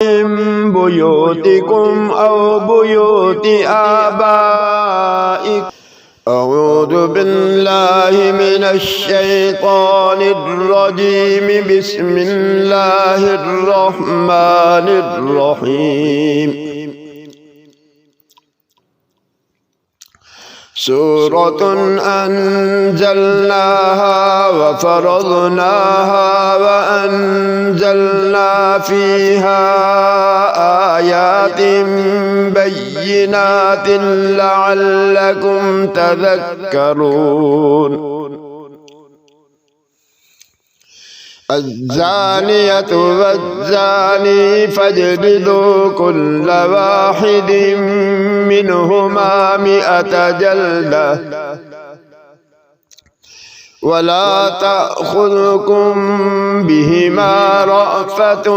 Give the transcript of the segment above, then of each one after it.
من بيوتكم أو بيوت آبائكم. أعوذ بالله من الشيطان الرجيم. بسم الله الرحمن الرحيم. سورة أنزلناها وفرضناها وأنزلنا فيها آيات بينات لعلكم تذكرون. الزانية والزاني فاجلدوا كل واحد منهما 100 جلدة ولا تأخذكم بهما رأفة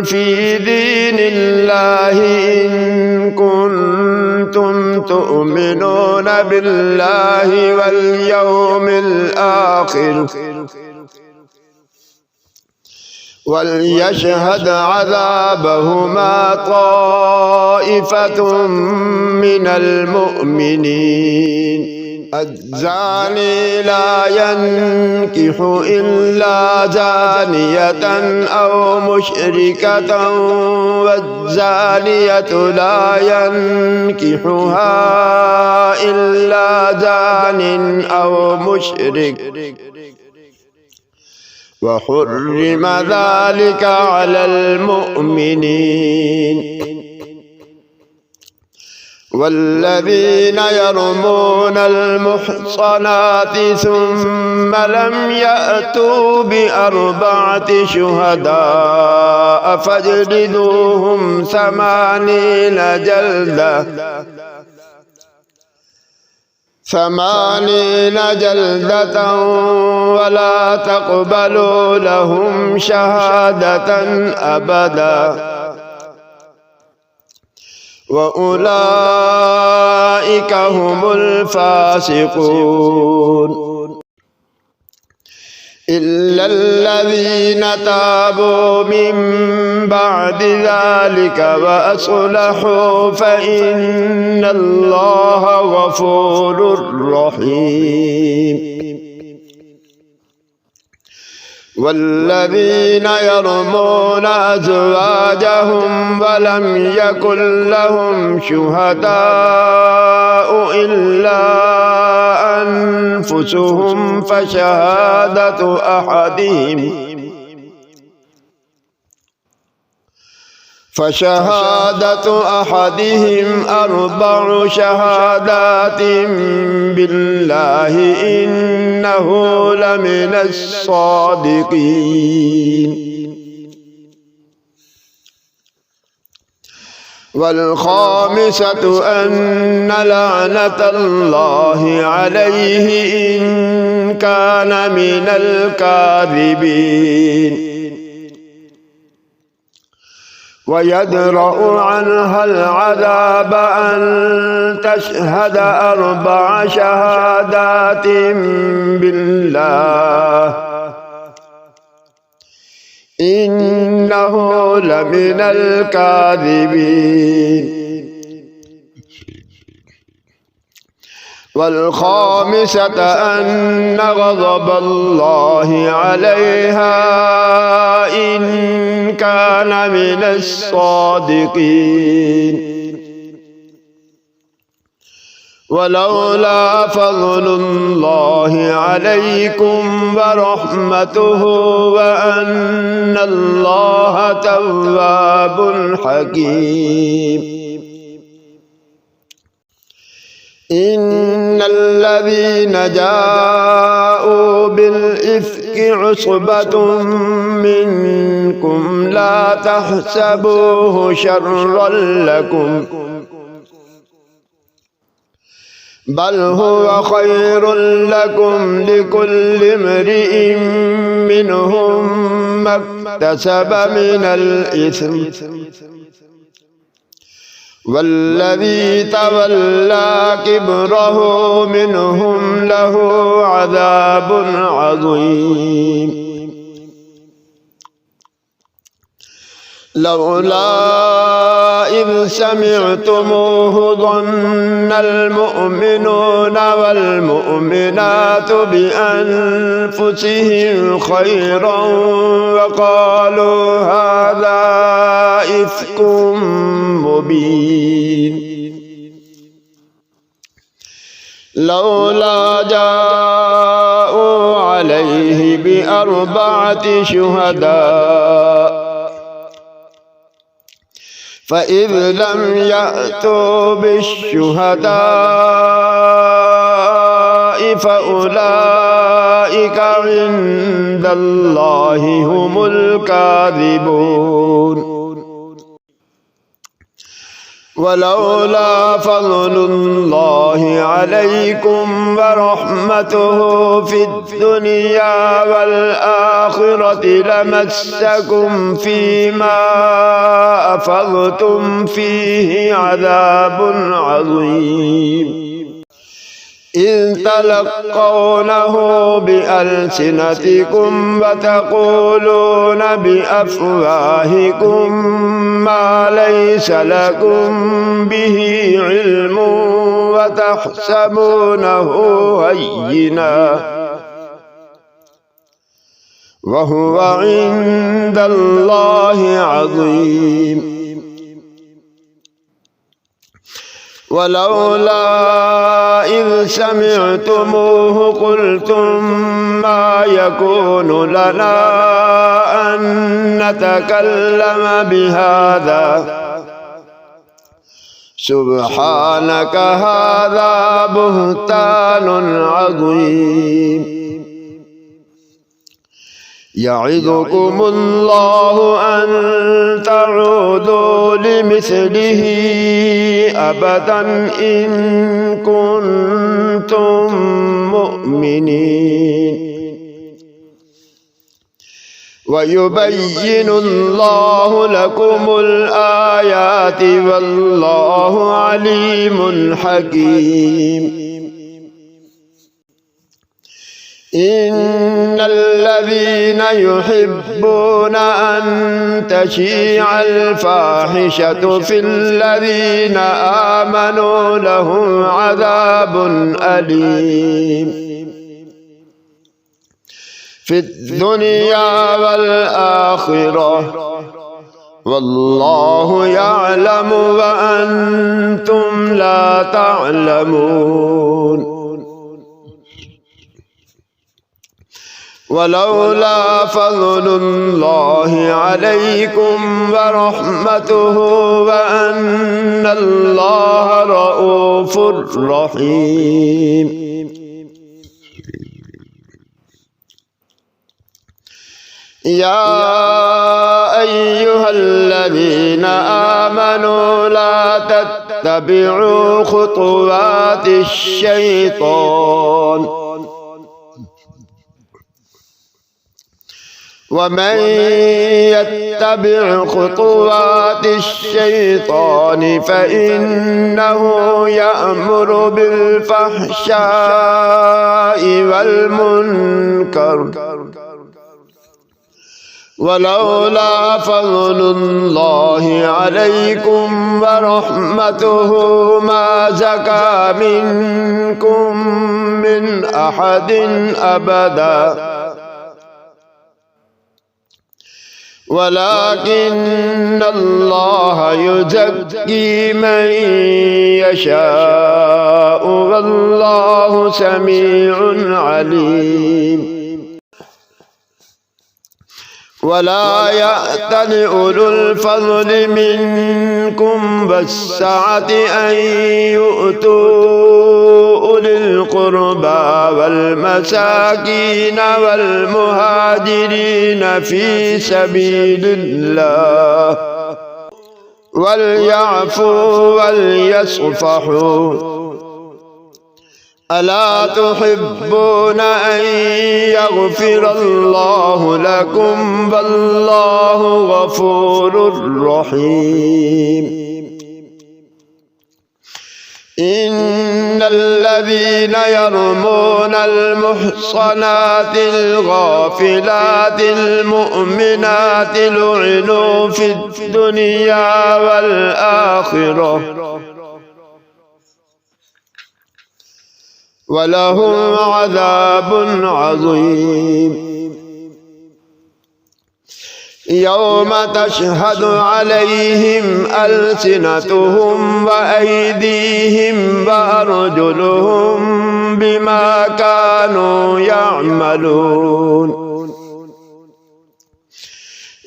في دين الله إن كنتم تؤمنون بالله واليوم الآخر وليشهد عذابهما طائفة من المؤمنين. الزاني لا ينكح إلا زانية أو مشركة والزانية لا ينكحها إلا زان أو مشرك وحرم ذلك على المؤمنين. والذين يرمون المحصنات ثم لم يأتوا ب4 شهداء فاجلدوهم 80 جلدة ولا تقبلوا لهم شهادة أبدا وأولئك هم الفاسقون. إلا الذين تابوا من بعد ذلك وأصلحوا فإن الله غفور رحيم. والذين يرمون أزواجهم ولم يكن لهم شهداء إلا أنفسهم فشهادة أحدهم 4 شهادات بالله إنه لمن الصادقين. والخامسة أن لعنة الله عليه إن كان من الكاذبين. ويدرأ عنها العذاب أن تشهد 4 شهادات بالله إنه لمن الكاذبين. والخامسة أن غضب الله عليها إن كان من الصادقين. ولولا فضل الله عليكم ورحمته وأن الله تواب حكيم. إن الذين جاءوا بالإفك عصبة منكم لا تحسبوه شرا لكم بل هو خير لكم لكل امرئ منهم ما اكتسب من الإثم والذي تولى كبره منهم له عذاب عظيم. لولا إذ سمعتموه ظن المؤمنون والمؤمنات بأنفسهم خيرا وقالوا هذا إفك مبين لولا جاءوا عليه بأربعة شهداء فإذ لم يأتوا بالشهداء فأولئك عند الله هم الكاذبون ولولا فضل الله عليكم ورحمته في الدنيا والآخرة لمسكم فيما أفضتم فيه عذاب عظيم إذ تلقونه بألسنتكم وتقولون بأفواهكم ما ليس لكم به علم وتحسبونه هينا وهو عند الله عظيم ولولا إذ سمعتموه قلتم ما يكون لنا أن نتكلم بهذا سبحانك هذا بهتان عظيم يعظكم الله أن تعودوا لمثله أبدا إن كنتم مؤمنين ويبين الله لكم الآيات والله عليم حكيم إن الذين يحبون أن تشيع الفاحشة في الذين آمنوا لهم عذاب أليم في الدنيا والآخرة والله يعلم وأنتم لا تعلمون ولولا فضل الله عليكم ورحمته وأن الله رؤوف رحيم يا أيها الذين آمنوا لا تتبعوا خطوات الشيطان ومن يتبع خطوات الشيطان فإنه يأمر بالفحشاء والمنكر ولولا فضل الله عليكم ورحمته ما زكى منكم من أحد أبدا ولكن الله يزكي من يشاء والله سميع عليم ولا يأتل أولو الفضل منكم والسعة أن يؤتوا أولي القربى والمساكين والمهاجرين في سبيل الله وليعفوا وليصفحوا ألا تحبون أن يغفر الله لكم والله غفور رحيم إن الذين يرمون المحصنات الغافلات المؤمنات لعنوا في الدنيا والآخرة ولهم عذاب عظيم يوم تشهد عليهم ألسنتهم وأيديهم وأرجلهم بما كانوا يعملون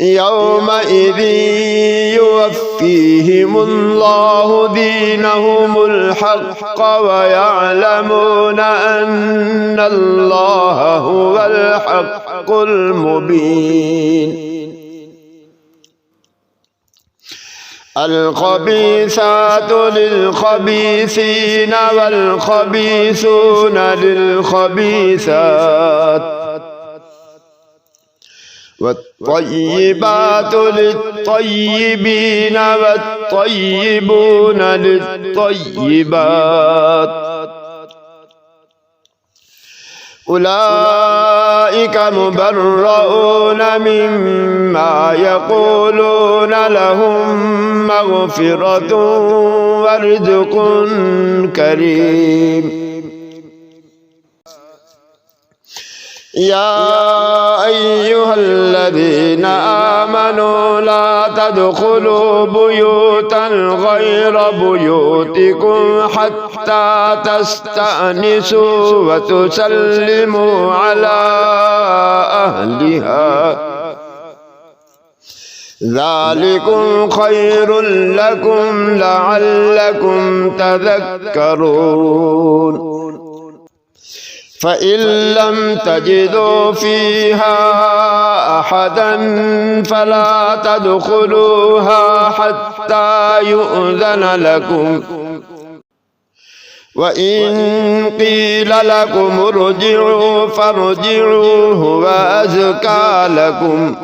يومئذ يوفيهم الله دينهم الحق ويعلمون أن الله هو الحق المبين الخبيثات للخبيثين والخبيثون للخبيثات والطيبات للطيبين والطيبون للطيبات أولئك مبرؤون مما يقولون لهم مغفرة ورزق كريم يا أيها الذين آمنوا لا تدخلوا بيوتا غير بيوتكم حتى تستأنسوا وتسلموا على أهلها ذلكم خير لكم لعلكم تذكرون فإن لم تجدوا فيها أحدا فلا تدخلوها حتى يؤذن لكم وإن قيل لكم ارجعوا فارجعوا هو أزكى لكم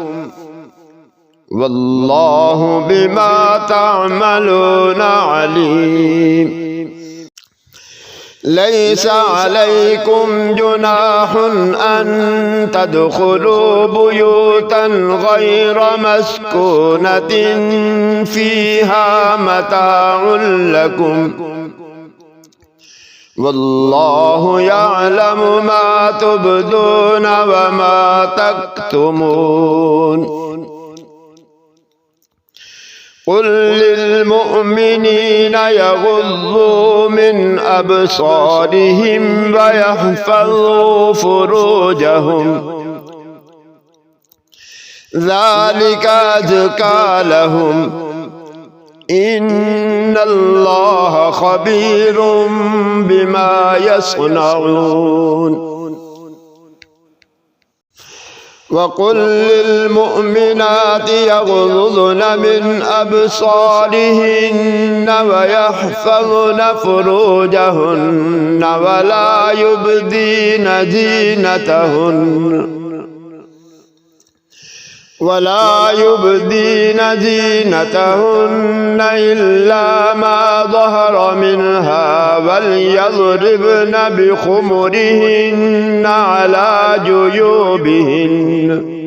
والله بما تعملون عليم ليس عليكم جناح أن تدخلوا بيوتا غير مسكونة فيها متاع لكم والله يعلم ما تبدون وما تكتمون قل للمؤمنين يغضوا من أبصارهم ويحفظوا فروجهم ذلك أزكى لهم إن الله خبير بما يصنعون وقل للمؤمنات يغضضن من أبصارهن ويحفظن فروجهن ولا يبدين زينتهن إلا ما ظهر منها وليضربن بخمرهن على جيوبهن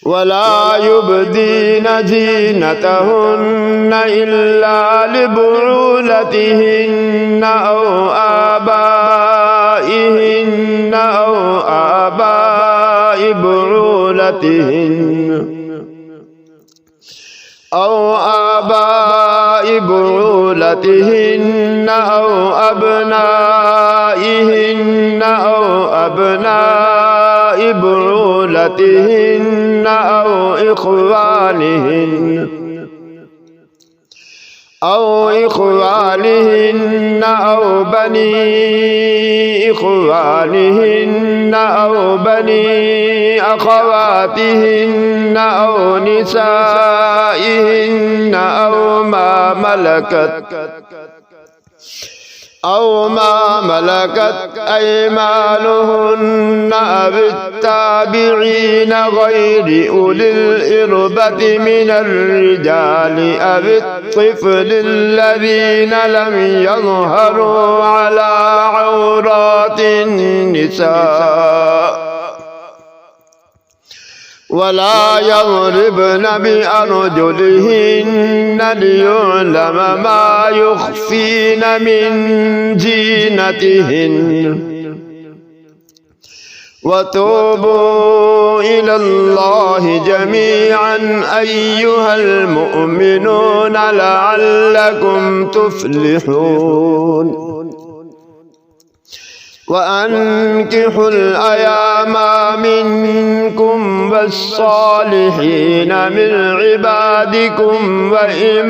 ولا يبدين زينتهن إلا لبعولتهن أو آبائهن أو آباء بعولتهن أو أبنائهن أو أبناء بعولتهن أو إخوانهن أو بني إخوانهن أو بني أخواتهن أو نسائهن أو ما ملكت أيمانهن أو التابعين غير أولي الإربة من الرجال أو الطفل الذين لم يظهروا على عورات النساء ولا يضربن بأرجلهن ليعلم ما يخفين من زينتهن وتوبوا إلى الله جميعا أيها المؤمنون لعلكم تفلحون وأنكحوا الأيام منكم والصالحين من عبادكم وإمائكم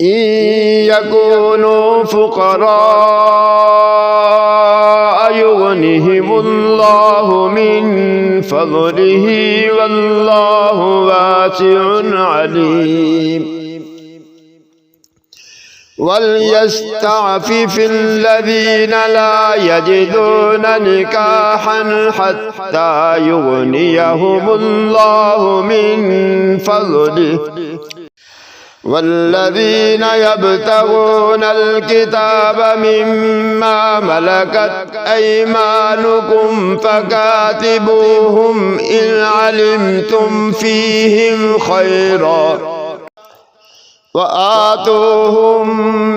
إن يكونوا فقراء يغنهم الله من فضله والله واسع عليم وليستعفف الذين لا يجدون نكاحا حتى يغنيهم الله من فضله والذين يبتغون الكتاب مما ملكت أيمانكم فكاتبوهم إن علمتم فيهم خيرا وآتوهم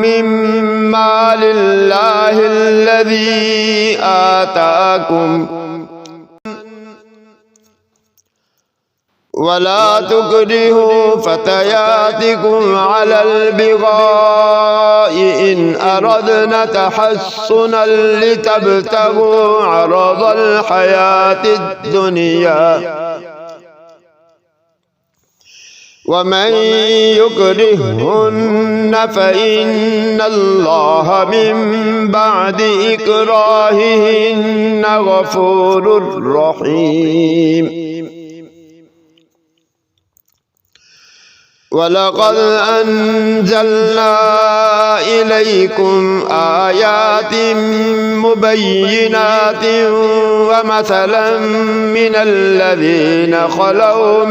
مما لله الذي آتاكم ولا تكرهوا فتياتكم على البغاء إن أردنا تحصنا لتبتغوا عرض الحياة الدنيا ومن يكرهن فإن الله من بعد إكراههن غفور رحيم ولقد أنزلنا إليكم آيات مبينات ومثلا من الذين خلوا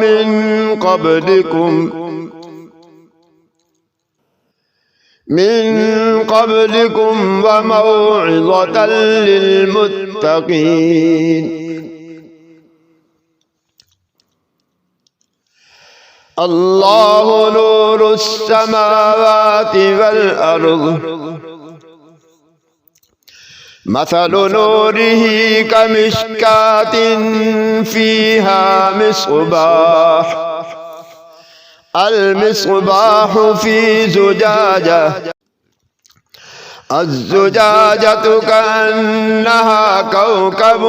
من قبلكم وموعظة للمتقين الله نور السماوات والأرض مثل نوره كمشكاة فيها مصباح المصباح في زجاجة الزجاجة كأنها كوكب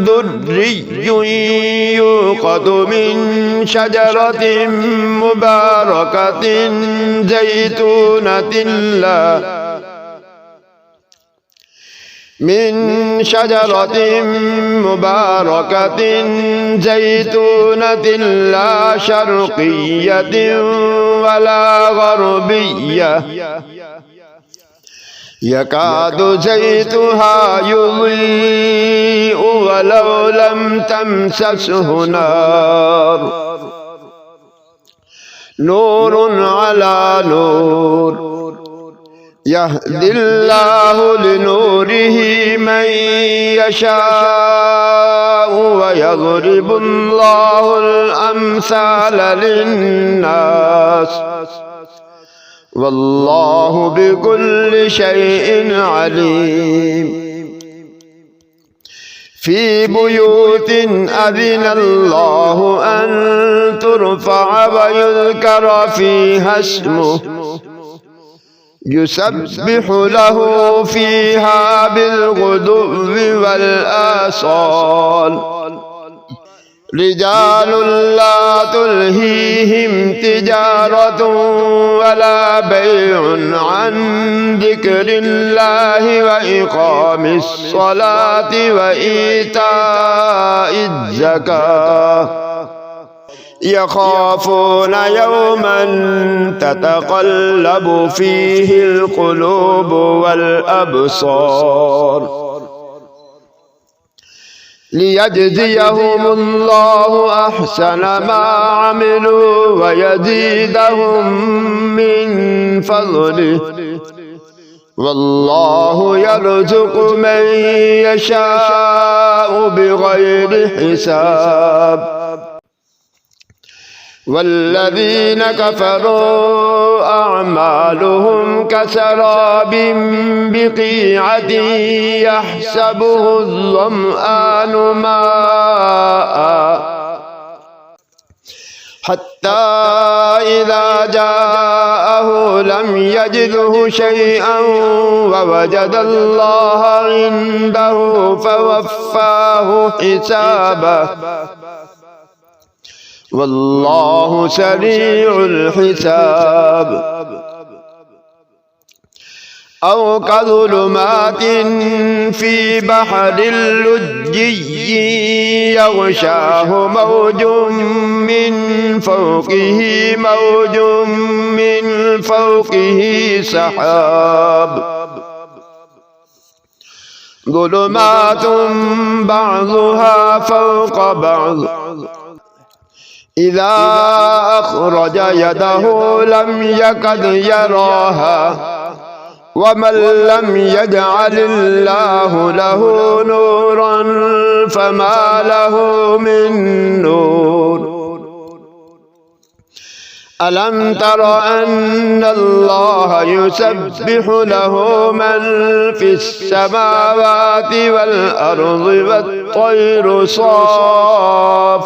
دري يوقد من شجرة مباركة زيتونة لا شرقية ولا غربية يكاد زيتها يضيء ولو لم تمسسه نار نور على نور يهدي الله لنوره من يشاء ويضرب الله الأمثال للناس والله بكل شيء عليم في بيوت أذن الله أن ترفع ويذكر فيها اسمه يسبح له فيها بالغدو والآصال رجال لا تلهيهم تجارة ولا بيع عن ذكر الله وإقام الصلاة وإيتاء الزكاة يخافون يوما تتقلب فيه القلوب والأبصار ليجزيهم الله أحسن ما عملوا ويزيدهم من فضله والله يرزق من يشاء بغير حساب والذين كفروا أعمالهم كسراب بقيعة يحسبه الظمآن ماء حتى إذا جاءه لم يجده شيئا ووجد الله عنده فوفاه حسابه والله سريع الحساب أو كظلمات في بحر لجي يغشاه موج من فوقه موج من فوقه سحاب ظلمات بعضها فوق بعض إذا أخرج يده لم يكد يراها ومن لم يجعل الله له نورا فما له من نور ألم تر أن الله يسبح له من في السماوات والأرض والطير صافات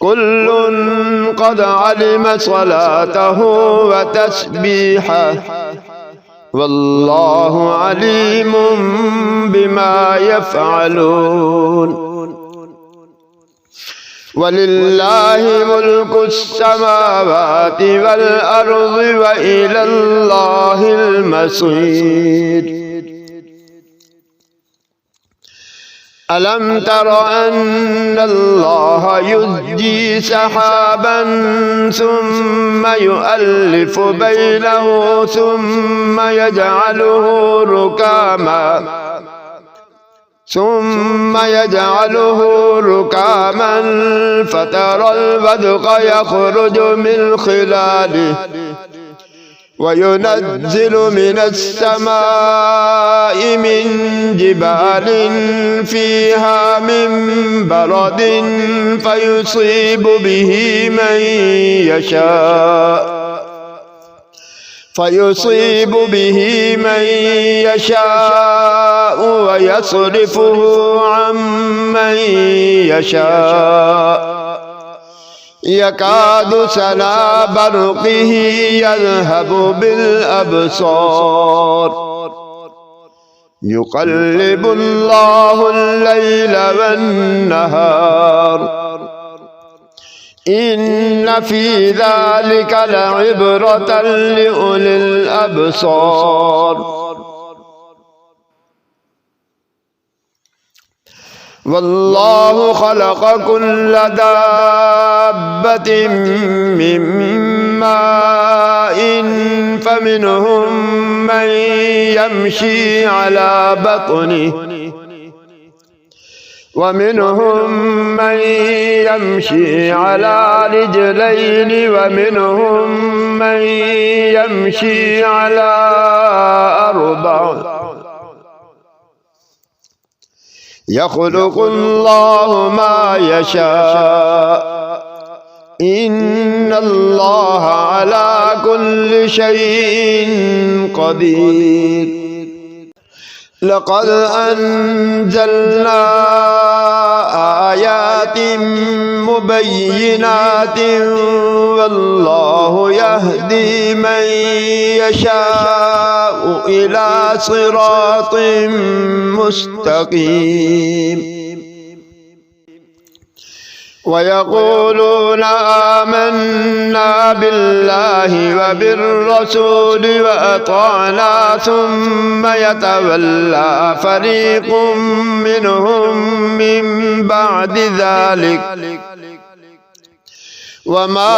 كل قد علم صلاته وتسبيحه والله عليم بما يفعلون ولله ملك السماوات والأرض وإلى الله المصير ألم تر أن الله يزجي سحابا ثم يؤلف بينه ثم يجعله ركاما فترى الودق يخرج من خلاله وينزل من السماء من جبال فيها من برد فيصيب به من يشاء ويصرفه عن من يشاء يكاد سنا برقه يذهب بالأبصار يقلب الله الليل والنهار إن في ذلك لعبرة لأولي الأبصار والله خلق كل دابة من ماء فمنهم من يمشي على بطنه ومنهم من يمشي على رجلين ومنهم من يمشي على أربع يخلق الله ما يشاء إن الله على كل شيء قدير لقد أنزلنا آيات مبينات والله يهدي من يشاء إلى صراط مستقيم ويقولون آمنا بالله وبالرسول وأطعنا ثم يتولى فريق منهم من بعد ذلك وما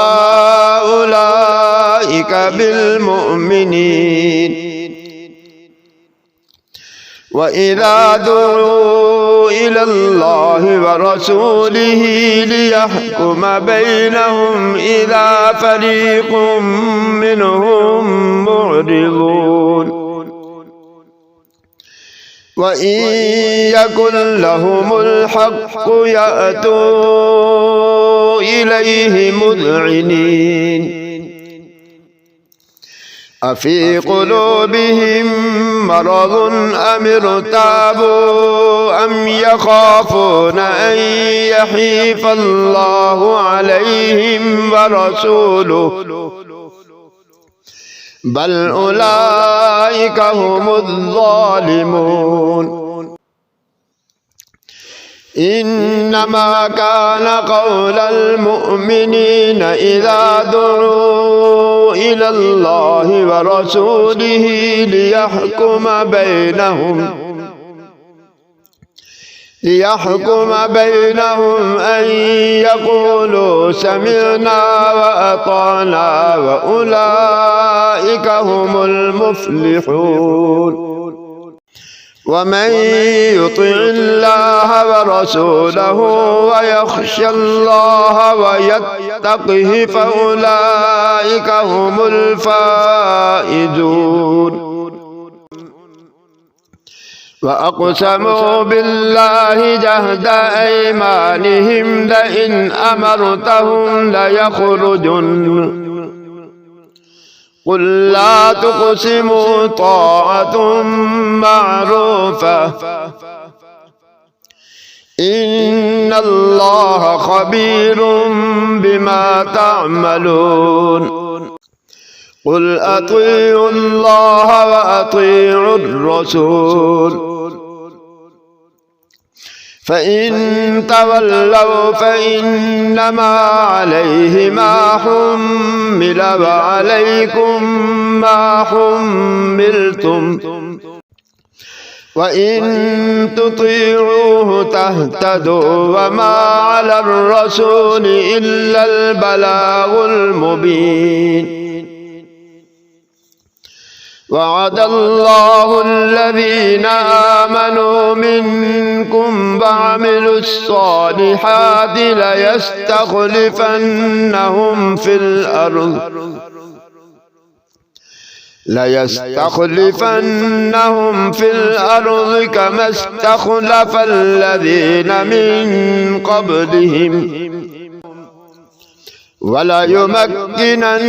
أولئك بالمؤمنين. وإذا دعوا إلى الله ورسوله ليحكم بينهم إذا فريق منهم معرضون. وإن يكن لهم الحق يأتوا إليه مذعنين. أفي قلوبهم مرض أم ارتابوا أم يخافون أن يحيف الله عليهم ورسوله بل أولئك هم الظالمون. إنما كان قول المؤمنين إذا دعوا إلى الله ورسوله ليحكم بينهم أن يقولوا سمعنا وأطعنا وأولئك هم المفلحون. ومن يطع الله ورسوله ويخشى الله ويتقه فأولئك هم الفائزون. وأقسموا بالله جهد أيمانهم لئن أمرتهم ليخرجن قل لا تقسموا طاعة معروفة إن الله خبير بما تعملون. قل أطيعوا الله وأطيعوا الرسول فإن تولوا فإنما عليه ما حمل وعليكم ما حملتم وإن تطيعوه تهتدوا وما على الرسول إلا البلاغ المبين. وعد الله الذين آمنوا منكم وعملوا الصالحات ليستخلفنهم في الأرض كما استخلف الذين من قبلهم وليمكنن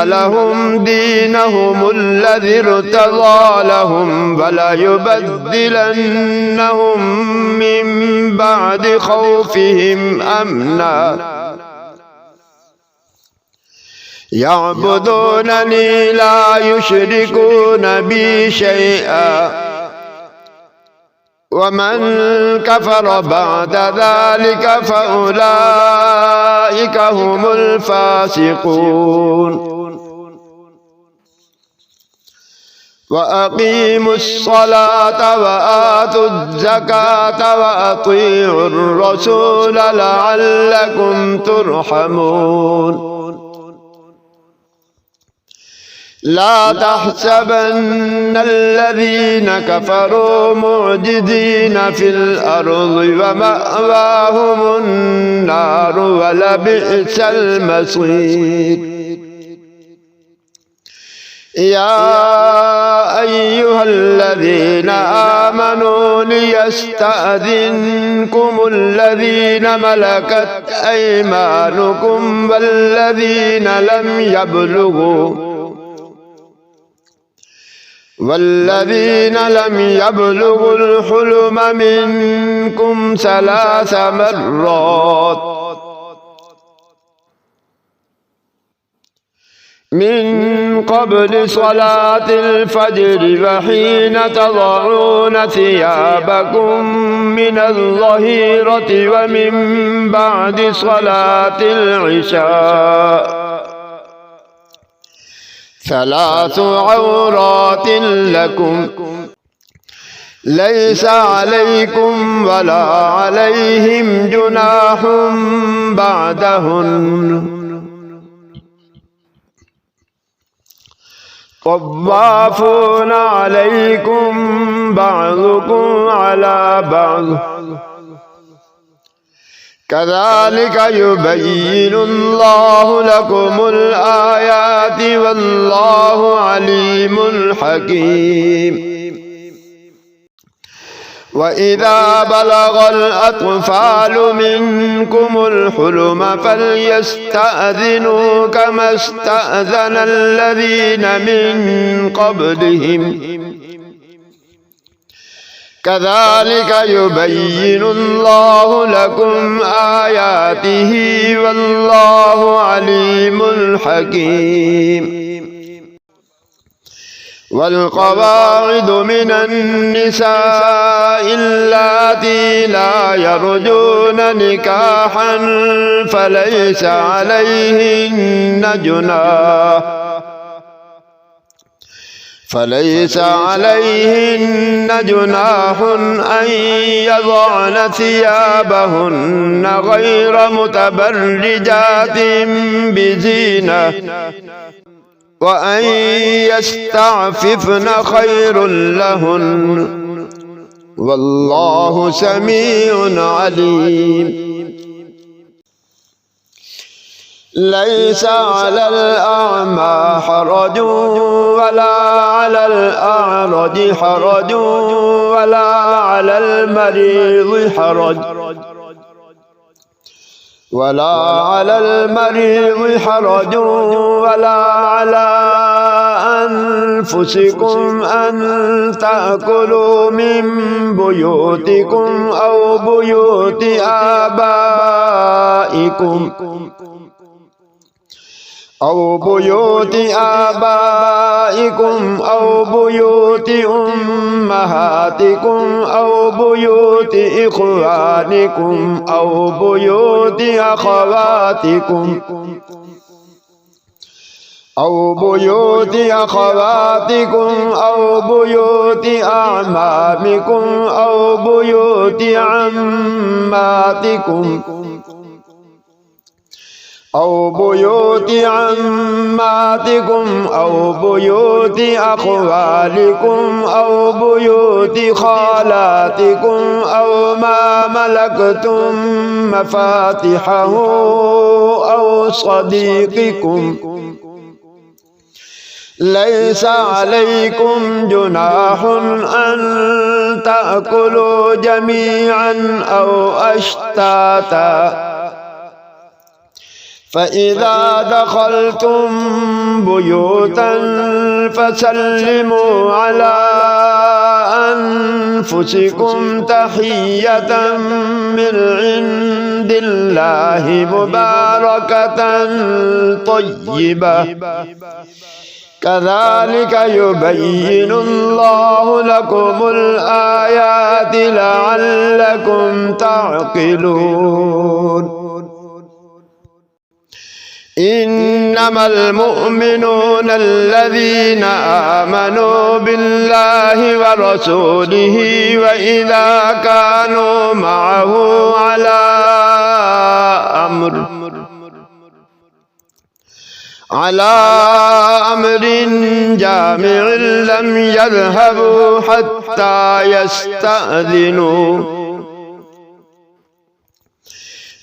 لهم دينهم الذي ارتضى لهم وليبدلنهم من بعد خوفهم أمنا يعبدونني لا يشركون بي شيئا ومن كفر بعد ذلك فأولئك هم الفاسقون. وأقيموا الصلاة وآتوا الزكاة وأطيعوا الرسول لعلكم ترحمون. لا تحسبن الذين كفروا معجزين في الأرض ومأواهم النار ولبئس المصير. يا أيها الذين آمنوا ليستأذنكم الذين ملكت أيمانكم والذين لم يبلغوا الحلم منكم 3 مرات من قبل صلاة الفجر وحين تضعون ثيابكم من الظهيرة ومن بعد صلاة العشاء 3 عورات لكم ليس عليكم ولا عليهم جناح بعدهن طوافون عليكم بعضكم على بعض كذلك يبين الله لكم الآيات والله عليم حكيم وإذا بلغ الأطفال منكم الحلم فليستأذنوا كما استأذن الذين من قبلهم كذلك يبين الله لكم آياته والله عليم حكيم والقواعد من النساء اللاتي لا يرجون نكاحا فليس عليهن جناح أن يضعن ثيابهن غير متبرجات بزينة وأن يستعففن خير لهن والله سميع عليم ليس على الأعمى حرج ولا على الأعرج حرج ولا على المريض حرج ولا على أنفسكم أن تأكلوا من بيوتكم أو بيوت آبائكم أو بيوت أمهاتكم أو بيوت إخوانكم أو بيوت أخواتكم أو بيوت أعمامكم أو بيوت عماتكم أو بيوت أخوالكم أو بيوت خالاتكم أو ما ملكتم مفاتحه أو صديقكم ليس عليكم جناح أن تأكلوا جميعا أو أشتاتا فإذا دخلتم بيوتا فسلموا على أنفسكم تحية من عند الله مباركة طيبة كذلك يبين الله لكم الآيات لعلكم تعقلون إنما المؤمنون الذين آمنوا بالله ورسوله وإذا كانوا معه على أمر جامع لم يذهبوا حتى يستأذنوا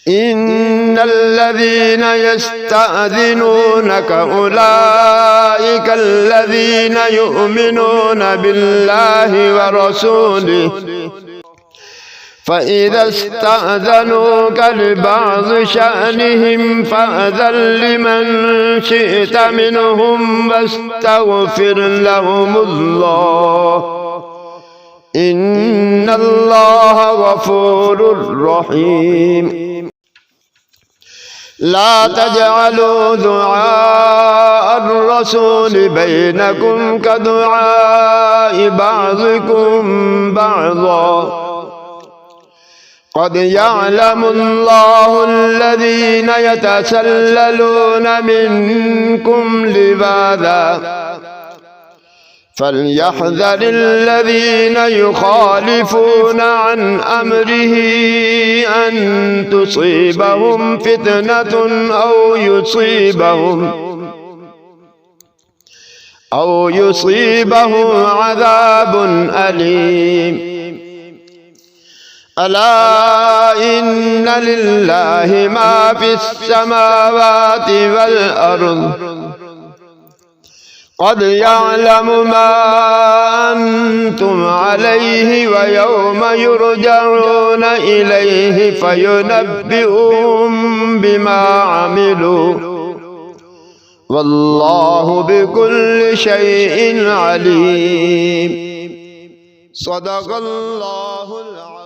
إن الذين يستأذنونك أولئك الذين يؤمنون بالله ورسوله فإذا استأذنوك لبعض شأنهم فأذن لمن شئت منهم واستغفر لهم الله إن الله غفور رحيم لا تجعلوا دعاء الرسول بينكم كدعاء بعضكم بعضا قد يعلم الله الذين يتسللون منكم لواذا فليحذر الذين يخالفون عن أمره أن تصيبهم فتنة أو يصيبهم عذاب أليم. ألا إن لله ما في السماوات والأرض قد يعلم ما أنتم عليه ويوم يرجعون إليه فينبئهم بما عملوا والله بكل شيء عليم. صدق الله العظيم.